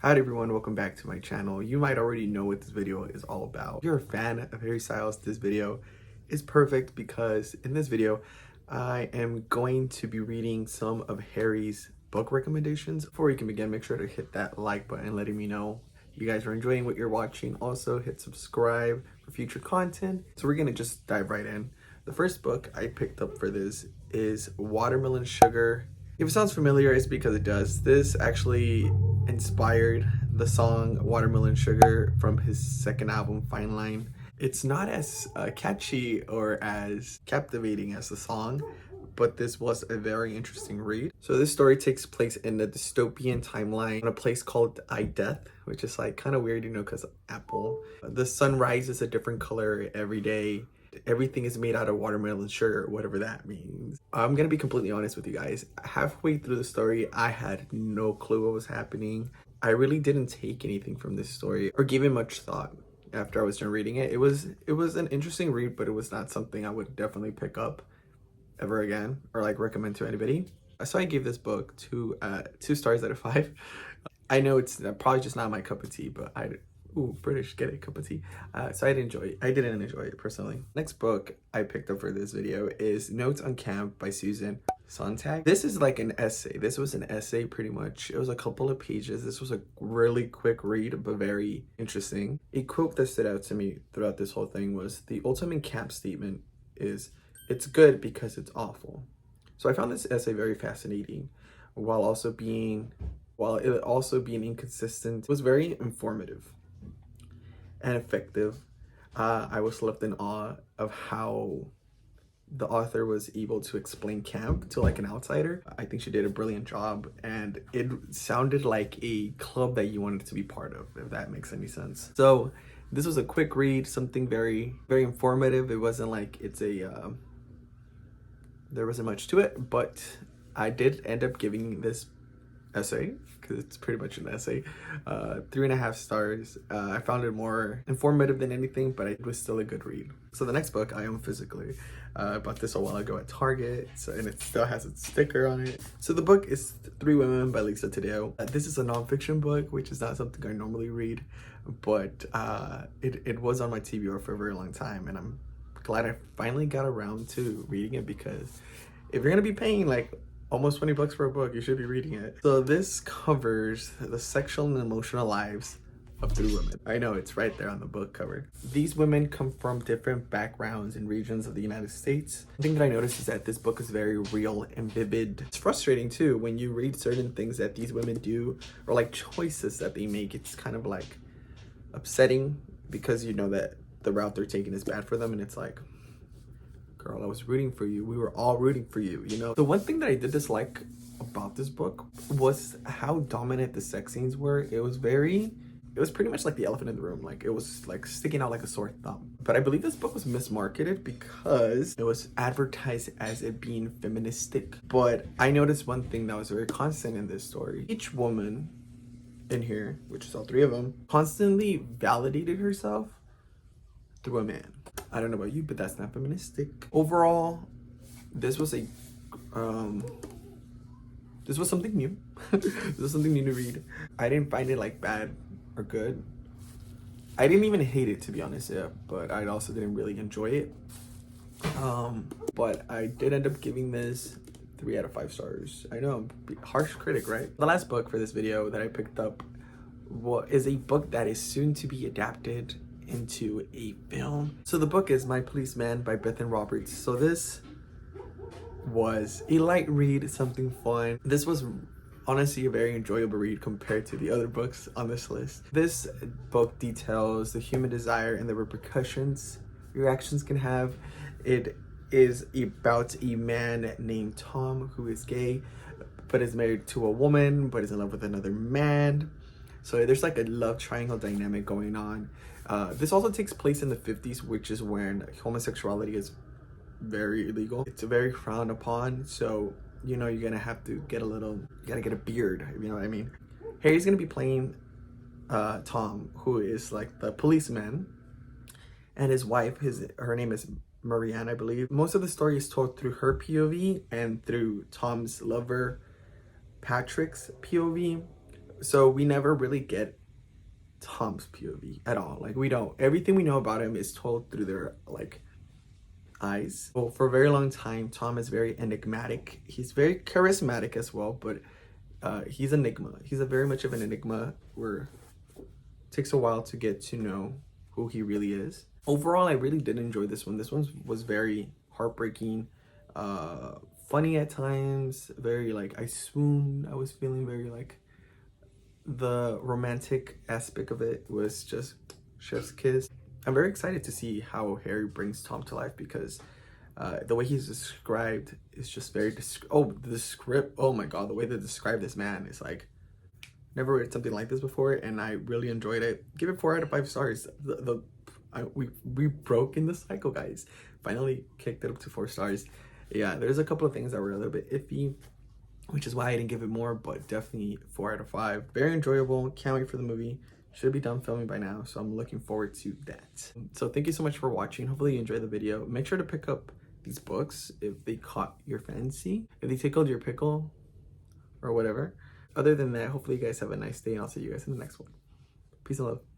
Hi everyone, welcome back to my channel. You might already know what this video is all about. If you're a fan of Harry Styles, this video is perfect because in this video, I am going to be reading some of Harry's book recommendations. Before we can begin, make sure to hit that like button letting me know you guys are enjoying what you're watching. Also hit subscribe for future content. So we're gonna just dive right in. The first book I picked up for this is Watermelon Sugar. If it sounds familiar, it's because it does. This actually inspired the song Watermelon Sugar from his second album, Fine Line. It's not as catchy or as captivating as the song, but this was a very interesting read. So this story takes place in the dystopian timeline on a place called Death, which is like kind of weird, you know, because Apple. The sun rises a different color every day. Everything is made out of watermelon sugar, whatever that means. I'm gonna be completely honest with you guys. Halfway through the story, I had no clue what was happening. I really didn't take anything from this story or give it much thought after I was done reading it. It was an interesting read, but it was not something I would definitely pick up ever again or like recommend to anybody. So I gave this book 2 stars out of 5. I know it's probably just not my cup of tea, but British, get a cup of tea. So I didn't enjoy it personally. Next book I picked up for this video is Notes on Camp by Susan Sontag. This is like an essay. This was an essay pretty much. It was a couple of pages. This was a really quick read, but very interesting. A quote that stood out to me throughout this whole thing was, the ultimate camp statement is, it's good because it's awful. So I found this essay very fascinating while it also being inconsistent. It was very informative and effective. I was left in awe of how the author was able to explain camp to like an outsider. I think she did a brilliant job, and it sounded like a club that you wanted to be part of, if that makes any sense. So this was a quick read, something very, very informative. It wasn't like there wasn't much to it, but I did end up giving this essay, because it's pretty much an essay, 3.5 stars. I found it more informative than anything, but it was still a good read. So the next book I own physically. I bought this a while ago at Target, and it still has its sticker on it. So the book is Three Women by Lisa Taddeo. This is a nonfiction book, which is not something I normally read, but it was on my TBR for a very long time, and I'm glad I finally got around to reading it, because if you're gonna be paying like almost 20 bucks for a book, you should be reading it. So this covers the sexual and emotional lives of 3 women. I know, it's right there on the book cover. These women come from different backgrounds and regions of the United States. The thing that I noticed is that this book is very real and vivid. It's frustrating too when you read certain things that these women do, or like choices that they make. It's kind of like upsetting, because you know that the route they're taking is bad for them, and it's like, girl, I was rooting for you. We were all rooting for you, you know? The one thing that I did dislike about this book was how dominant the sex scenes were. It was pretty much like the elephant in the room. Like, it was like sticking out like a sore thumb. But I believe this book was mismarketed because it was advertised as it being feministic. But I noticed one thing that was very constant in this story. Each woman in here, which is all 3 of them, constantly validated herself through a man. I don't know about you, but that's not feministic. Overall, this was something new. This was something new to read. I didn't find it like bad or good. I didn't even hate it, to be honest, yeah, but I also didn't really enjoy it. But I did end up giving this 3 out of 5 stars. I know, I'm a harsh critic, right? The last book for this video that I picked up is a book that is soon to be adapted into a film. So the book is My Policeman by Bethan Roberts. So this was a light read, something fun. This was honestly a very enjoyable read compared to the other books on this list. This book details the human desire and the repercussions your actions can have. It is about a man named Tom who is gay, but is married to a woman, but is in love with another man. So there's like a love triangle dynamic going on. This also takes place in the 50s, which is when homosexuality is very illegal. It's very frowned upon. So, you know, you're gonna have to get you gotta get a beard, you know what I mean? Harry's gonna be playing Tom, who is like the policeman, and his wife, her name is Marianne, I believe. Most of the story is told through her POV and through Tom's lover, Patrick's POV. So we never really get Tom's POV at all. Like we don't. Everything we know about him is told through their like eyes. Well, for a very long time, Tom is very enigmatic. He's very charismatic as well, but he's enigma. He's a very much of an enigma where it takes a while to get to know who he really is. Overall, I really did enjoy this one. This one was very heartbreaking, funny at times, very like I swooned. I was feeling very like the romantic aspect of it was just chef's kiss. I'm very excited to see how Harry brings Tom to life because the way he's described is just very the script, oh my god, the way they describe this man is like never read something like this before, and I really enjoyed it. Give it 4 out of 5 stars. We broke in the cycle, guys. Finally kicked it up to 4 stars. Yeah, there's a couple of things that were a little bit iffy, which is why I didn't give it more, but definitely 4 out of 5. Very enjoyable. Can't wait for the movie. Should be done filming by now, so I'm looking forward to that. So thank you so much for watching. Hopefully you enjoyed the video. Make sure to pick up these books if they caught your fancy, if they tickled your pickle or whatever. Other than that, hopefully you guys have a nice day, and I'll see you guys in the next one. Peace and love.